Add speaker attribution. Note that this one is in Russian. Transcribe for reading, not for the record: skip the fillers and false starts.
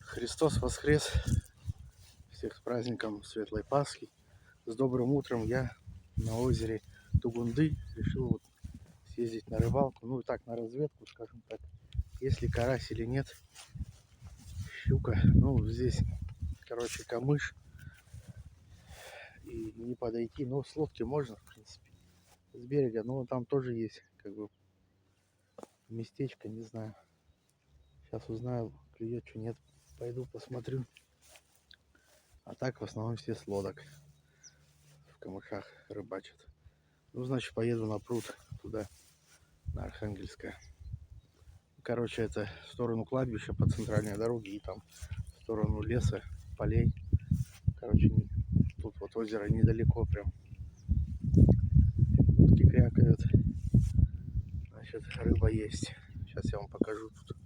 Speaker 1: Христос воскрес! Всех с праздником Светлой Пасхи! С добрым утром! Я на озере Тугунды решил вот съездить на рыбалку, ну и так на разведку, скажем так, есть ли карась или нет, щука. Ну здесь, короче, камыш и не подойти, но с лодки можно, в принципе, с берега, но там тоже есть как бы местечко, не знаю. Сейчас узнаю, клюет, что нет, пойду посмотрю. А так в основном все с лодок в камышах рыбачат. Ну, значит, поеду на пруд туда, на Архангельское. Короче, это в сторону кладбища по центральной дороге и там в сторону леса, полей. Короче, тут вот озеро недалеко прям. Утки крякают. Значит, рыба есть. Сейчас я вам покажу тут.